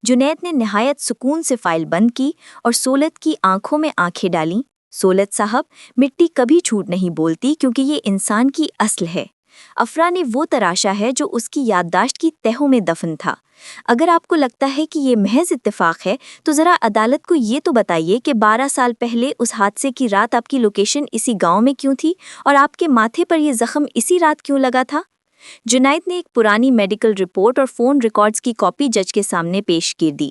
جنید نے نہایت سکون سے فائل بند کی اور سولت کی آنکھوں میں آنکھیں ڈالیں۔ سولت صاحب، مٹی کبھی جھوٹ نہیں بولتی کیونکہ یہ انسان کی اصل ہے۔ افرا نے وہ تراشا ہے جو اس کی یادداشت کی تہوں میں دفن تھا۔ اگر آپ کو لگتا ہے کہ یہ محض اتفاق ہے تو ذرا عدالت کو یہ تو بتائیے کہ 12 سال پہلے اس حادثے کی رات آپ کی لوکیشن اسی گاؤں میں کیوں تھی اور آپ کے ماتھے پر یہ زخم اسی رات کیوں لگا تھا؟ جنید نے ایک پرانی میڈیکل رپورٹ اور فون ریکارڈز کی کاپی جج کے سامنے پیش کی دی۔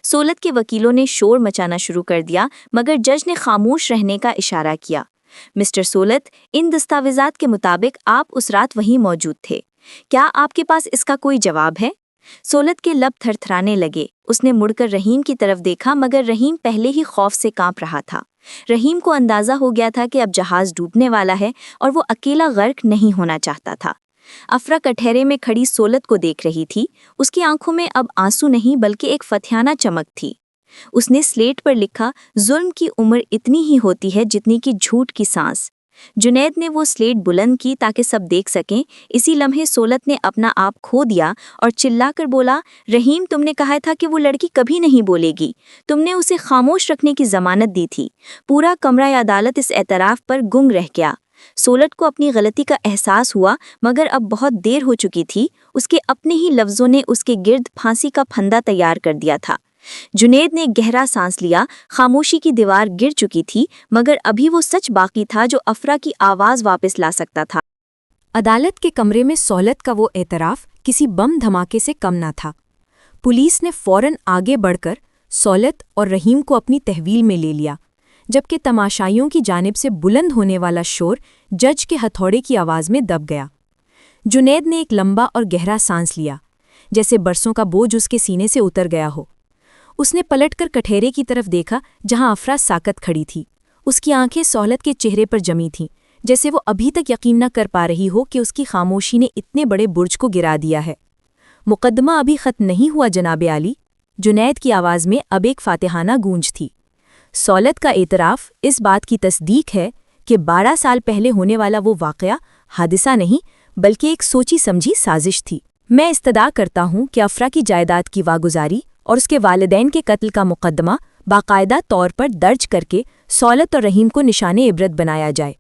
سولت کے وکیلوں نے شور مچانا شروع کر دیا مگر جج نے خاموش رہنے کا اشارہ کیا۔ مسٹر سولت، ان دستاویزات کے مطابق آپ اس رات وہیں موجود تھے، کیا آپ کے پاس اس کا کوئی جواب ہے؟ سولت کے لب تھر تھرانے لگے۔ اس نے مڑ کر رحیم کی طرف دیکھا مگر رحیم پہلے ہی خوف سے کانپ رہا تھا۔ رحیم کو اندازہ ہو گیا تھا کہ اب جہاز ڈوبنے والا ہے اور وہ اکیلا غرق نہیں ہونا چاہتا تھا۔ افرا کٹہرے میں کھڑی سولت کو دیکھ رہی تھی، اس کی آنکھوں میں اب آنسو نہیں بلکہ ایک فتحانہ چمک تھی۔ اس نے سلیٹ پر لکھا، ظلم کی عمر اتنی ہی ہوتی ہے جتنی کہ جھوٹ کی سانس۔ جنید نے وہ سلیٹ بلند کی تاکہ سب دیکھ سکیں۔ اسی لمحے سولت نے اپنا آپ کھو دیا اور چلا کر بولا، رحیم، تم نے کہا تھا کہ وہ لڑکی کبھی نہیں بولے گی، تم نے اسے خاموش رکھنے کی ضمانت دی تھی۔ پورا کمرہ عدالت اس اعتراف پر گنگ رہ گیا۔ سولت کو اپنی غلطی کا احساس ہوا مگر اب بہت دیر ہو چکی تھی، اس کے اپنے ہی لفظوں نے اس کے گرد پھانسی کا پھندا تیار کر دیا تھا۔ جنید نے گہرا سانس لیا، خاموشی کی دیوار گر چکی تھی مگر ابھی وہ سچ باقی تھا جو افرا کی آواز واپس لا سکتا تھا۔ عدالت کے کمرے میں سولت کا وہ اعتراف کسی بم دھماکے سے کم نہ تھا۔ پولیس نے فوراً آگے بڑھ کر سولت اور رحیم کو اپنی تحویل میں لے لیا، جبکہ تماشائیوں کی جانب سے بلند ہونے والا شور جج کے ہتھوڑے کی آواز میں دب گیا۔ جنید نے ایک لمبا اور گہرا سانس لیا، جیسے برسوں کا بوجھ اس کے سینے سے اتر گیا ہو۔ اس نے پلٹ کر کٹہرے کی طرف دیکھا جہاں افرا ساکت کھڑی تھی۔ اس کی آنکھیں سولت کے چہرے پر جمی تھیں، جیسے وہ ابھی تک یقین نہ کر پا رہی ہو کہ اس کی خاموشی نے اتنے بڑے برج کو گرا دیا ہے۔ مقدمہ ابھی ختم نہیں ہوا جناب عالی، جنید کی آواز میں اب ایک فاتحانہ گونج تھی۔ سولت کا اعتراف اس بات کی تصدیق ہے کہ 12 سال پہلے ہونے والا وہ واقعہ حادثہ نہیں بلکہ ایک سوچی سمجھی سازش تھی۔ میں استدعا کرتا ہوں کہ افرا کی جائیداد کی واگزاری اور اس کے والدین کے قتل کا مقدمہ باقاعدہ طور پر درج کر کے سولت اور رحیم کو نشان عبرت بنایا جائے۔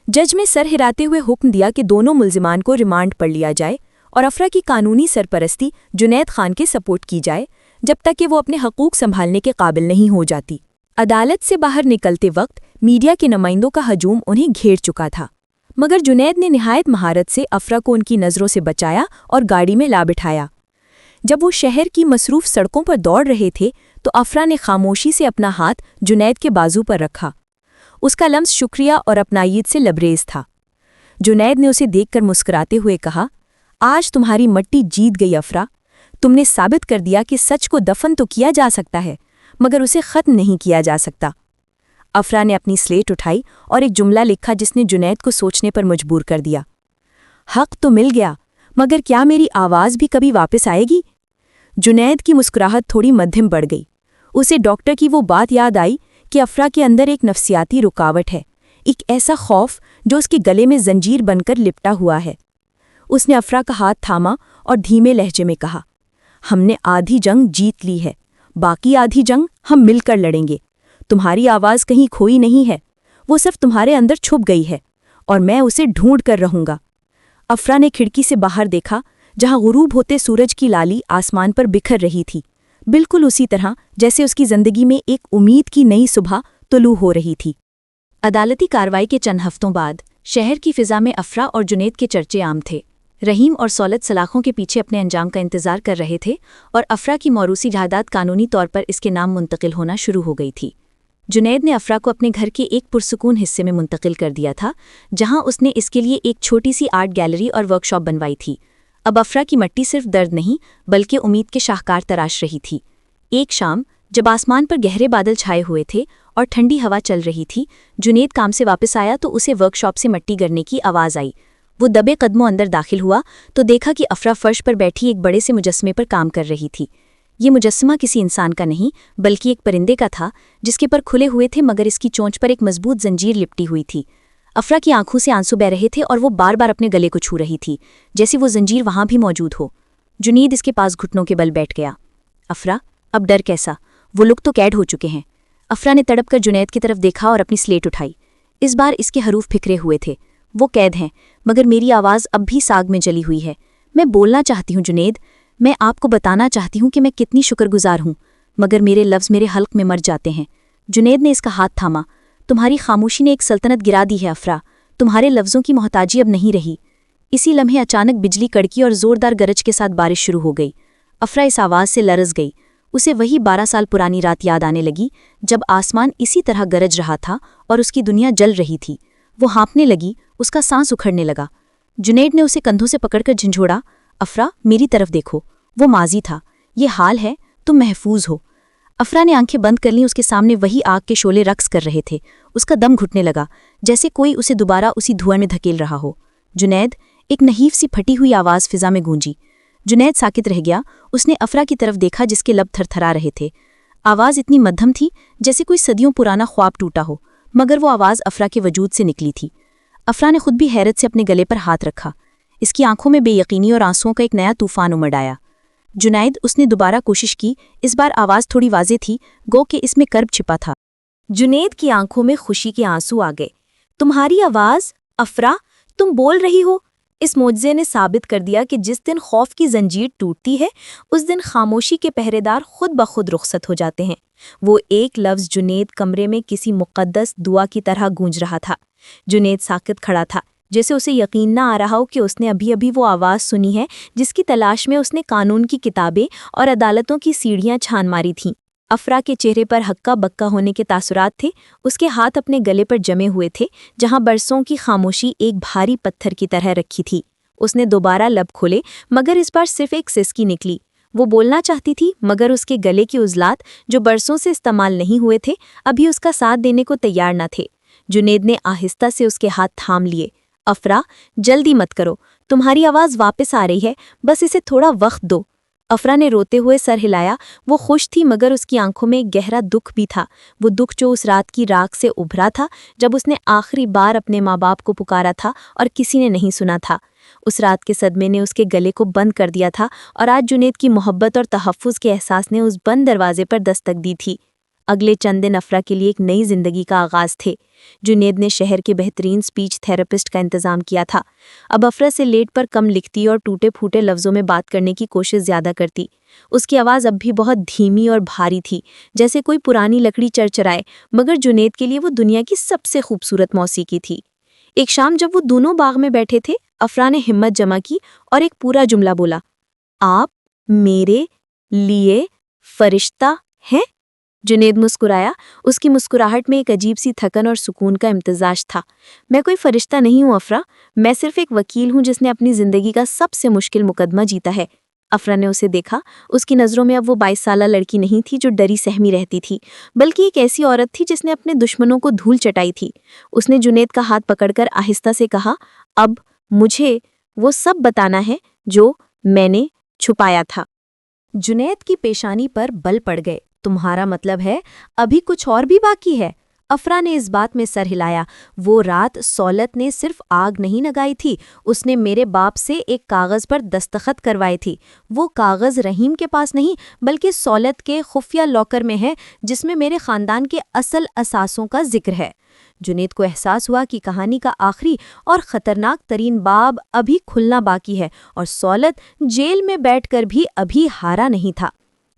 جج میں سر ہلاتے ہوئے حکم دیا کہ دونوں ملزمان کو ریمانڈ پر لیا جائے اور افرا کی قانونی سرپرستی جنید خان کے سپورٹ کی جائے جب تک کہ وہ اپنے حقوق سنبھالنے کے قابل نہیں ہو جاتی۔ عدالت سے باہر نکلتے وقت میڈیا کے نمائندوں کا ہجوم انہیں گھیر چکا تھا، مگر جنید نے نہایت مہارت سے افرا کو ان کی نظروں سے بچایا اور گاڑی میں لا بٹھایا۔ جب وہ شہر کی مصروف سڑکوں پر دوڑ رہے تھے تو افرا نے خاموشی سے اپنا ہاتھ جنید کے بازو پر رکھا۔ اس کا لمس شکریہ اور اپنائیت سے لبریز تھا۔ جنید نے اسے دیکھ کر مسکراتے ہوئے کہا، آج تمہاری مٹی جیت گئی افرا، تم نے ثابت کر دیا کہ سچ کو دفن تو کیا جا سکتا ہے مگر اسے ختم نہیں کیا جا سکتا۔ افرا نے اپنی سلیٹ اٹھائی اور ایک جملہ لکھا جس نے جنید کو سوچنے پر مجبور کر دیا۔ حق تو مل گیا مگر کیا میری آواز بھی کبھی واپس آئے گی؟ جنید کی مسکراہٹ تھوڑی مدھم بڑھ گئی۔ اسے ڈاکٹر کی وہ بات یاد آئی کہ افرا کے اندر ایک نفسیاتی رکاوٹ ہے، ایک ایسا خوف جو اس کے گلے میں زنجیر بن کر لپٹا ہوا ہے۔ اس نے افرا کا ہاتھ تھاما اور دھیمے لہجے میں کہا، ہم نے آدھی جنگ جیت لی ہے، باقی آدھی جنگ ہم مل کر لڑیں گے۔ تمہاری آواز کہیں کھوئی نہیں ہے، وہ صرف تمہارے اندر چھپ گئی ہے اور میں اسے ڈھونڈ کر رہوں گا۔ افرا نے کھڑکی سے باہر دیکھا جہاں غروب ہوتے سورج کی لالی آسمان پر بکھر رہی تھی، بالکل اسی طرح جیسے اس کی زندگی میں ایک امید کی نئی صبح طلوع ہو رہی تھی۔ عدالتی کارروائی کے چند ہفتوں بعد شہر کی فضا میں افرا اور جنید کے چرچے عام تھے۔ رحیم اور سولت سلاخوں کے پیچھے اپنے انجام کا انتظار کر رہے تھے اور افرا کی موروثی جائیداد قانونی طور پر اس کے نام منتقل ہونا شروع ہو گئی تھی۔ جنید نے افرا کو اپنے گھر کے ایک پرسکون حصے میں منتقل کر دیا تھا جہاں اس نے اس کے لیے ایک چھوٹی سی آرٹ گیلری اور ورک شاپ بنوائی تھی۔ اب افرا کی مٹی صرف درد نہیں بلکہ امید کے شاہکار تراش رہی تھی۔ ایک شام جب آسمان پر گہرے بادل چھائے ہوئے تھے اور ٹھنڈی ہوا چل رہی تھی، جنید کام سے واپس آیا تو اسے ورک شاپ سے مٹی گرنے کی آواز آئی۔ وہ دبے قدموں اندر داخل ہوا تو دیکھا کہ افرا فرش پر بیٹھی ایک بڑے سے مجسمے پر کام کر رہی تھی۔ یہ مجسمہ کسی انسان کا نہیں بلکہ ایک پرندے کا تھا جس کے پر کھلے ہوئے تھے مگر اس کی چونچ پر ایک مضبوط زنجیر لپٹی ہوئی تھی۔ افرا کی آنکھوں سے آنسو بہ رہے تھے اور وہ بار بار اپنے گلے کو چھو رہی تھی جیسے وہ زنجیر وہاں بھی موجود ہو۔ جنید اس کے پاس گھٹنوں کے بل بیٹھ گیا۔ افرا، اب ڈر کیسا؟ وہ لوگ تو قید ہو چکے ہیں۔ افرا نے تڑپ کر جنید کی طرف دیکھا اور اپنی سلیٹ اٹھائی۔ اس بار اس کے حروف پھکرے ہوئے تھے۔ وہ قید ہیں مگر میری آواز اب بھی ساگ میں جلی ہوئی ہے۔ میں بولنا چاہتی ہوں جنید، میں آپ کو بتانا چاہتی ہوں کہ میں کتنی شکر گزار ہوں مگر میرے لفظ میرے حلق میں مر جاتے ہیں۔ جنید نے اس کا ہاتھ تھاما۔ تمہاری خاموشی نے ایک سلطنت گرا دی ہے افرا، تمہارے لفظوں کی محتاجی اب نہیں رہی۔ اسی لمحے اچانک بجلی کڑکی اور زوردار گرج کے ساتھ بارش شروع ہو گئی۔ افرا اس آواز سے لرز گئی۔ اسے وہی 12 سال پرانی رات یاد آنے لگی جب آسمان اسی طرح گرج رہا تھا اور اس کی دنیا جل رہی تھی۔ وہ ہانپنے لگی، اس کا سانس اکھڑنے لگا۔ جنید نے اسے کندھوں سے پکڑ کر جھنجھوڑا۔ افرا، میری طرف دیکھو، وہ ماضی تھا، یہ حال ہے، تم محفوظ ہو۔ افرا نے آنکھیں بند کر لیں، اس کے سامنے وہی آگ کے شعلے رقص کر رہے تھے۔ اس کا دم گھٹنے لگا جیسے کوئی اسے دوبارہ اسی دھواں میں دھکیل رہا ہو۔ جنید، ایک نحیف سی پھٹی ہوئی آواز فضا میں گونجی۔ جنید ساکت رہ گیا۔ اس نے افرا کی طرف دیکھا جس کے لب تھر تھرا رہے تھے۔ آواز اتنی مدھم تھی جیسے کوئی صدیوں پرانا خواب ٹوٹا ہو مگر وہ آواز افرا کے وجود سے نکلی تھی۔ افرا نے خود بھی حیرت سے اپنے گلے پر ہاتھ رکھا۔ اس کی آنکھوں میں بے یقینی اور آنسوؤں کا ایک نیا طوفان امڑ آیا۔ جنید، اس نے دوبارہ کوشش کی۔ اس بار آواز تھوڑی واضح تھی، گو کہ اس میں کرب چھپا تھا۔ جنید کی آنکھوں میں خوشی کے آنسو آ گئے۔ تمہاری آواز، افرا، تم بول رہی ہو۔ اس معجزے نے ثابت کر دیا کہ جس دن خوف کی زنجیر ٹوٹتی ہے اس دن خاموشی کے پہرے دار خود بخود رخصت ہو جاتے ہیں۔ وہ ایک لفظ جنید کمرے میں کسی مقدس دعا کی طرح گونج رہا تھا۔ جنید ساکت کھڑا تھا جیسے اسے یقین نہ آ رہا ہو کہ اس نے ابھی ابھی وہ آواز سنی ہے جس کی تلاش میں اس نے قانون کی کتابیں اور عدالتوں کی سیڑھیاں چھان ماری تھیں۔ افرا کے چہرے پر ہکا بکا ہونے کے تاثرات تھے۔ اس کے ہاتھ اپنے گلے پر جمے ہوئے تھے جہاں برسوں کی خاموشی ایک بھاری پتھر کی طرح رکھی تھی۔ اس نے دوبارہ لب کھولے مگر اس بار صرف ایک سسکی نکلی۔ وہ بولنا چاہتی تھی مگر اس کے گلے کے عضلات جو برسوں سے استعمال نہیں ہوئے تھے ابھی اس کا ساتھ دینے کو تیار نہ تھے۔ جنید نے آہستہ سے اس کے ہاتھ تھام لیے۔ افرا، جلدی مت کرو، تمہاری آواز واپس آ رہی ہے، بس اسے تھوڑا وقت دو۔ افرا نے روتے ہوئے سر ہلایا۔ وہ خوش تھی مگر اس کی آنکھوں میں ایک گہرا دکھ بھی تھا، وہ دکھ جو اس رات کی راکھ سے ابھرا تھا جب اس نے آخری بار اپنے ماں باپ کو پکارا تھا اور کسی نے نہیں سنا تھا۔ اس رات کے صدمے نے اس کے گلے کو بند کر دیا تھا اور آج جنید کی محبت اور تحفظ کے احساس نے اس بند دروازے پر دستک دی تھی۔ اگلے چند دن افرا کے لیے ایک نئی زندگی کا آغاز تھے۔ جنید نے شہر کے بہترین سپیچ تھراپسٹ کا انتظام کیا تھا۔ اب افرا سے لیٹ پر کم لکھتی اور ٹوٹے پھوٹے لفظوں میں بات کرنے کی کوشش زیادہ کرتی۔ اس کی آواز اب بھی بہت دھیمی اور بھاری تھی، جیسے کوئی پرانی لکڑی چرچرائے، مگر جنید کے لیے وہ دنیا کی سب سے خوبصورت موسیقی تھی۔ ایک شام جب وہ دونوں باغ میں بیٹھے تھے، افرا نے ہمت جمع کی اور ایک پورا جملہ بولا، آپ میرے لیے فرشتہ ہیں؟ جنید مسکرایا۔ اس کی مسکراہٹ میں ایک عجیب سی تھکن اور سکون کا امتزاج تھا۔ میں کوئی فرشتہ نہیں ہوں افرا، میں صرف ایک وکیل ہوں جس نے اپنی زندگی کا سب سے مشکل مقدمہ جیتا ہے۔ افرا نے اسے دیکھا۔ اس کی نظروں میں اب وہ 22 سالہ لڑکی نہیں تھی جو ڈری سہمی رہتی تھی، بلکہ ایک ایسی عورت تھی جس نے اپنے دشمنوں کو دھول چٹائی تھی۔ اس نے جنید کا ہاتھ پکڑ کر آہستہ سے کہا، اب مجھے وہ سب بتانا ہے جو میں نے چھپایا تھا۔ جنید کی پیشانی پر بل پڑ گئے۔ تمہارا مطلب ہے ابھی کچھ اور بھی باقی ہے؟ افرا نے اس بات میں سر ہلایا۔ وہ رات سولت نے صرف آگ نہیں لگائی تھی، اس نے میرے باپ سے ایک کاغذ پر دستخط کروائے تھی۔ وہ کاغذ رحیم کے پاس نہیں بلکہ سولت کے خفیہ لاکر میں ہے، جس میں میرے خاندان کے اصل اثاثوں کا ذکر ہے۔ جنید کو احساس ہوا کہ کہانی کا آخری اور خطرناک ترین باب ابھی کھلنا باقی ہے، اور سولت جیل میں بیٹھ کر بھی ابھی ہارا نہیں تھا۔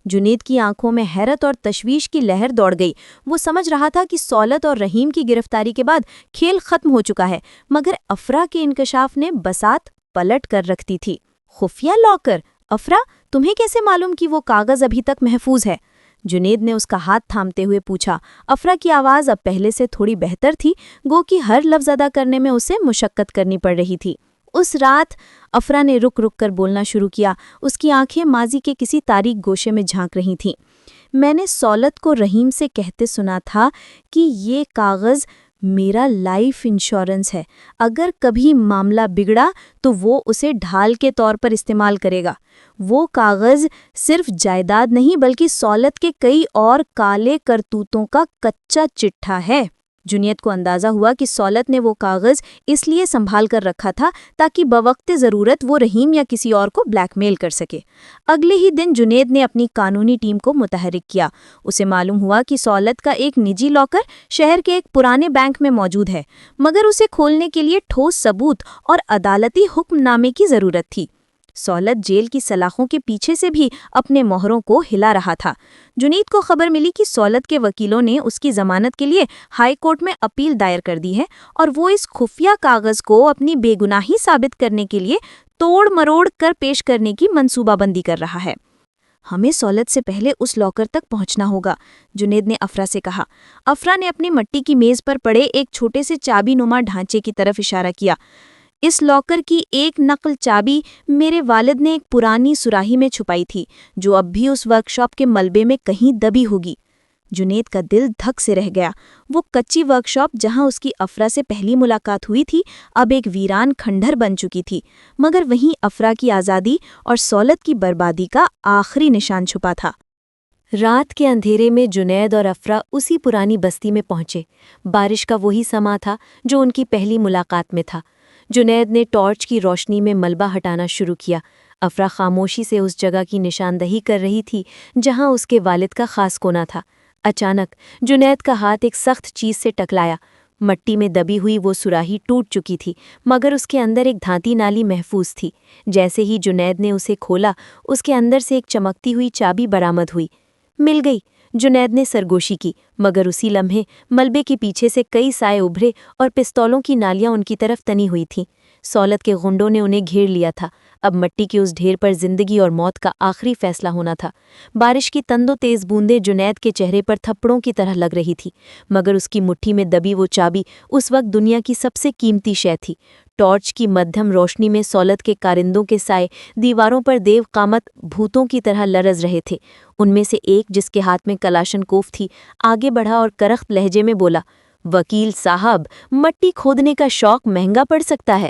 جنید کی آنکھوں میں حیرت اور تشویش کی لہر دوڑ گئی۔ وہ سمجھ رہا تھا کہ سولت اور رحیم کی گرفتاری کے بعد کھیل ختم ہو چکا ہے، مگر افرا کے انکشاف نے بساط پلٹ کر رکھ دی تھی۔ خفیہ لاکر؟ افرا، تمہیں کیسے معلوم کہ وہ کاغذ ابھی تک محفوظ ہے؟ جنید نے اس کا ہاتھ تھامتے ہوئے پوچھا۔ افرا کی آواز اب پہلے سے تھوڑی بہتر تھی، گو کہ ہر لفظ ادا کرنے میں اسے مشقت کرنی پڑ رہی تھی۔ اس رات افرا نے رک رک کر بولنا شروع کیا۔ اس کی آنکھیں ماضی کے کسی تاریک گوشے میں جھانک رہی تھیں۔ میں نے سولت کو رحیم سے کہتے سنا تھا کہ یہ کاغذ میرا لائف انشورنس ہے، اگر کبھی معاملہ بگڑا تو وہ اسے ڈھال کے طور پر استعمال کرے گا۔ وہ کاغذ صرف جائیداد نہیں بلکہ سولت کے کئی اور کالے کرتوتوں کا کچا چٹھا ہے۔ جنید کو اندازہ ہوا کہ سولت نے وہ کاغذ اس لیے سنبھال کر رکھا تھا تاکہ بوقت ضرورت وہ رحیم یا کسی اور کو بلیک میل کر سکے۔ اگلے ہی دن جنید نے اپنی قانونی ٹیم کو متحرک کیا۔ اسے معلوم ہوا کہ سولت کا ایک نجی لاکر شہر کے ایک پرانے بینک میں موجود ہے، مگر اسے کھولنے کے لیے ٹھوس ثبوت اور عدالتی حکم نامے کی ضرورت تھی۔ سولت جیل کی سلاخوں کے پیچھے سے بھی اپنے مہروں کو ہلا رہا تھا۔ جنید کو خبر ملی کہ سولت کے وکیلوں نے اس کی ضمانت کے لیے ہائی کورٹ میں اپیل دائر کر دی ہے، اور وہ اس خفیہ کاغذ کو اپنی بے گناہی ثابت کرنے کے لیے توڑ مروڑ کر پیش کرنے کی منصوبہ بندی کر رہا ہے۔ ہمیں سولت سے پہلے اس لاکر تک پہنچنا ہوگا، جنید نے افرا سے کہا۔ افرا نے اپنی مٹی کی میز پر پڑے ایک چھوٹے سے چابی نما ڈھانچے کی طرف اشارہ کیا۔ اس لاکر کی ایک نقل چابی میرے والد نے ایک پرانی سراہی میں چھپائی تھی، جو اب بھی اس ورکشاپ کے ملبے میں کہیں دبی ہوگی۔ جنید کا دل دھک سے رہ گیا۔ وہ کچی ورکشاپ جہاں اس کی افرا سے پہلی ملاقات ہوئی تھی اب ایک ویران کھنڈر بن چکی تھی، مگر وہیں افرا کی آزادی اور سولت کی بربادی کا آخری نشان چھپا تھا۔ رات کے اندھیرے میں جنید اور افرا اسی پرانی بستی میں پہنچے۔ بارش کا وہی سما تھا جو ان کی پہلی ملاقات میں تھا۔ جنید نے ٹارچ کی روشنی میں ملبہ ہٹانا شروع کیا۔ افرا خاموشی سے اس جگہ کی نشاندہی کر رہی تھی جہاں اس کے والد کا خاص کونا تھا۔ اچانک جنید کا ہاتھ ایک سخت چیز سے ٹکرایا۔ مٹی میں دبی ہوئی وہ سراہی ٹوٹ چکی تھی، مگر اس کے اندر ایک دھانتی نالی محفوظ تھی۔ جیسے ہی جنید نے اسے کھولا، اس کے اندر سے ایک چمکتی ہوئی چابی برآمد ہوئی۔ مل گئی، جنید نے سرگوشی کی، مگر اسی لمحے ملبے کے پیچھے سے کئی سائے ابھرے اور پستولوں کی نالیاں ان کی طرف تنی ہوئی تھیں۔ سولت کے غنڈوں نے انہیں گھیر لیا تھا۔ اب مٹی کے اس ڈھیر پر زندگی اور موت کا آخری فیصلہ ہونا تھا۔ بارش کی تند و تیز بوندیں جنید کے چہرے پر تھپڑوں کی طرح لگ رہی تھی، مگر اس کی مٹھی میں دبی وہ چابی اس وقت دنیا کی سب سے قیمتی شے تھی۔ ٹارچ کی مدھم روشنی میں سولت کے کارندوں کے سائے دیواروں پر دیو قامت بھوتوں کی طرح لرز رہے تھے۔ ان میں سے ایک، جس کے ہاتھ میں کلاشن کوف تھی، آگے بڑھا اور کرخت لہجے میں بولا، وکیل صاحب، مٹی کھودنے کا شوق مہنگا پڑ سکتا ہے،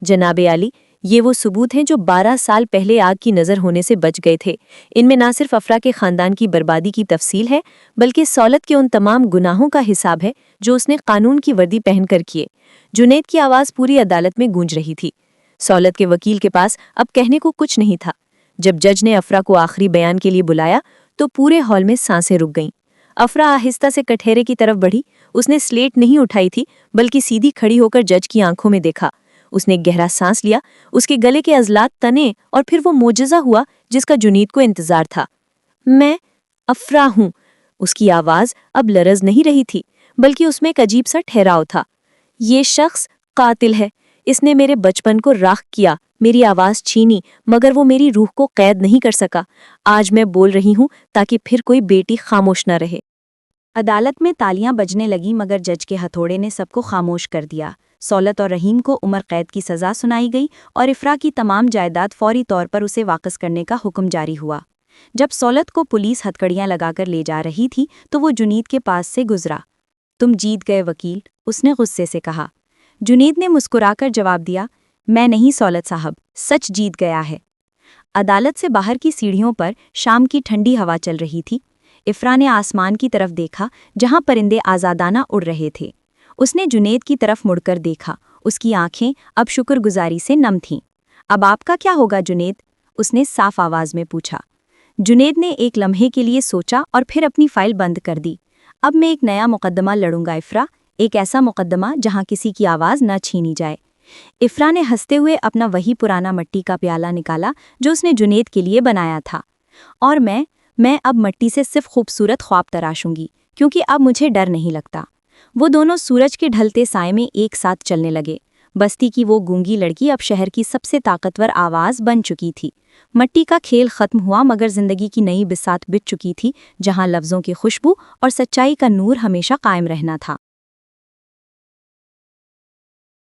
جناب عالی، یہ وہ ثبوت ہیں جو 12 سال پہلے آگ کی نظر ہونے سے بچ گئے تھے۔ ان میں نہ صرف افرا کے خاندان کی بربادی کی تفصیل ہے، بلکہ سولت کے ان تمام گناہوں کا حساب ہے جو اس نے قانون کی وردی پہن کر کیے۔ جنید کی آواز پوری عدالت میں گونج رہی تھی۔ سولت کے وکیل کے پاس اب کہنے کو کچھ نہیں تھا۔ جب جج نے افرا کو آخری بیان کے لیے بلایا تو پورے ہال میں سانسیں رک گئیں۔ افرا آہستہ سے کٹہرے کی طرف بڑھی۔ اس نے سلیٹ نہیں اٹھائی تھی، بلکہ سیدھی کھڑی ہو کر جج کی آنکھوں میں دیکھا۔ اس نے گہرا سانس لیا، اس کے گلے کے عضلات تنے اور پھر وہ معجزہ ہوا جس کا جنید کو انتظار تھا۔ میں افرا ہوں۔ اس کی آواز اب لرز نہیں رہی تھی، بلکہ اس میں ایک عجیب سا ٹھہراؤ تھا۔ یہ شخص قاتل ہے۔ اس نے میرے بچپن کو راکھ کیا، میری آواز چھینی، مگر وہ میری روح کو قید نہیں کر سکا۔ آج میں بول رہی ہوں تاکہ پھر کوئی بیٹی خاموش نہ رہے۔ عدالت میں تالیاں بجنے لگیں مگر جج کے ہتھوڑے نے سب کو خاموش کر دیا۔ سولت اور رحیم کو عمر قید کی سزا سنائی گئی اور افرا کی تمام جائیداد فوری طور پر اسے واپس کرنے کا حکم جاری ہوا۔ جب سولت کو پولیس ہتھکڑیاں لگا کر لے جا رہی تھی تو وہ جنید کے پاس سے گزرا۔ تم جیت گئے وکیل، اس نے غصے سے کہا۔ جنید نے مسکرا کر جواب دیا، میں نہیں سولت صاحب، سچ جیت گیا ہے۔ عدالت سے باہر کی سیڑھیوں پر شام کی ٹھنڈی ہوا چل رہی تھی۔ افرا نے آسمان کی طرف دیکھا جہاں پرندے آزادانہ اڑ رہے تھے۔ اس نے جنید کی طرف مڑ کر دیکھا، اس کی آنکھیں اب شکر گزاری سے نم تھیں۔ اب آپ کا کیا ہوگا جنید؟ اس نے صاف آواز میں پوچھا۔ جنید نے ایک لمحے کے لیے سوچا اور پھر اپنی فائل بند کر دی۔ اب میں ایک نیا مقدمہ لڑوں گا افرا، ایک ایسا مقدمہ جہاں کسی کی آواز نہ چھینی جائے۔ افرا نے ہنستے ہوئے اپنا وہی پرانا مٹی کا پیالہ نکالا جو اس نے جنید کے لیے بنایا تھا۔ اور میں اب مٹی سے صرف خوبصورت خواب تراشوں گی، کیونکہ اب مجھے ڈر نہیں لگتا۔ وہ دونوں سورج کے ڈھلتے سائے میں ایک ساتھ چلنے لگے۔ بستی کی وہ گونگی لڑکی اب شہر کی سب سے طاقتور آواز بن چکی تھی۔ مٹی کا کھیل ختم ہوا مگر زندگی کی نئی بساط بچ چکی تھی، جہاں لفظوں کی خوشبو اور سچائی کا نور ہمیشہ قائم رہنا تھا۔